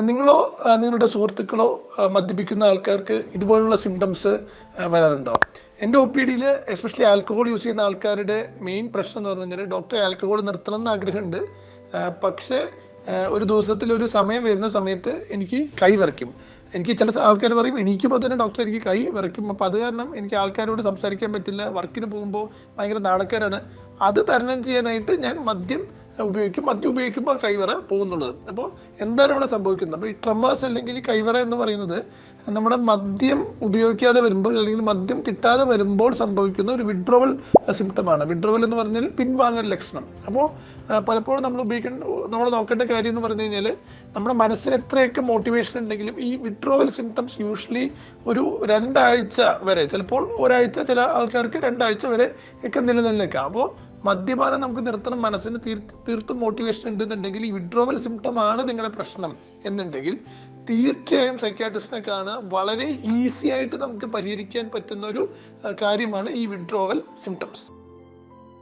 നിങ്ങളോ നിങ്ങളുടെ സുഹൃത്തുക്കളോ മദ്യപിക്കുന്ന ആൾക്കാർക്ക് ഇതുപോലുള്ള സിംറ്റംസ് വരാറുണ്ടോ? എൻ്റെ OPD-യിൽ എസ്പെഷ്യലി ആൽക്കഹോൾ യൂസ് ചെയ്യുന്ന ആൾക്കാരുടെ മെയിൻ പ്രശ്നം എന്ന് പറഞ്ഞു കഴിഞ്ഞാൽ ഡോക്ടർ ആൽക്കഹോൾ നിർത്തണം എന്ന് ആഗ്രഹമുണ്ട്, പക്ഷേ ഒരു ദിവസത്തിൽ ഒരു സമയം വരുന്ന സമയത്ത് എനിക്ക് കൈ വിറയ്ക്കും. എനിക്ക് ചില ആൾക്കാർ പറയും എണീക്കുമ്പോൾ തന്നെ ഡോക്ടർ എനിക്ക് കൈ വിറയ്ക്കും, അപ്പോൾ അത് കാരണം എനിക്ക് ആൾക്കാരോട് സംസാരിക്കാൻ പറ്റില്ല, വർക്കിന് പോകുമ്പോൾ ഭയങ്കര നാണക്കാരാണ്. അത് തരണം ചെയ്യാനായിട്ട് ഞാൻ മദ്യം ഉപയോഗിക്കുമ്പോൾ കൈവറ പോകുന്നുള്ളത്. അപ്പോൾ എന്താണ് ഇവിടെ സംഭവിക്കുന്നത്? അപ്പോൾ ഈ ട്രമേഴ്സ് അല്ലെങ്കിൽ ഈ കൈവറ എന്ന് പറയുന്നത് നമ്മുടെ മദ്യം ഉപയോഗിക്കാതെ വരുമ്പോൾ അല്ലെങ്കിൽ മദ്യം കിട്ടാതെ വരുമ്പോൾ സംഭവിക്കുന്ന ഒരു വിഡ്രോവൽ സിംറ്റമാണ്. വിഡ്രോവൽ എന്ന് പറഞ്ഞാൽ പിൻവാങ്ങൽ ലക്ഷണം. അപ്പോൾ പലപ്പോഴും നമ്മൾ നോക്കേണ്ട കാര്യം എന്ന് പറഞ്ഞു കഴിഞ്ഞാൽ നമ്മുടെ മനസ്സിന് എത്രയൊക്കെ മോട്ടിവേഷൻ ഉണ്ടെങ്കിലും ഈ വിഡ്രോവൽ സിംറ്റംസ് യൂഷ്വലി ഒരു 2 ആഴ്ച വരെ, ചിലപ്പോൾ ഒരാഴ്ച, ചില ആൾക്കാർക്ക് 2 ആഴ്ച വരെ ഒക്കെ നിലനിൽക്കാം. അപ്പോൾ മദ്യപാനം നമുക്ക് നിർത്തണം, മനസ്സിന് തീർത്തും മോട്ടിവേഷൻ ഉണ്ടെന്നുണ്ടെങ്കിൽ ഈ വിഡ്രോവൽ സിംറ്റം ആണ് നിങ്ങളുടെ പ്രശ്നം എന്നുണ്ടെങ്കിൽ തീർച്ചയായും സൈക്യാട്രിസ്റ്റിനെ കാണുക. വളരെ ഈസി ആയിട്ട് നമുക്ക് പരിഹരിക്കാൻ പറ്റുന്ന ഒരു കാര്യമാണ് ഈ വിഡ്രോവൽ സിംറ്റംസ്.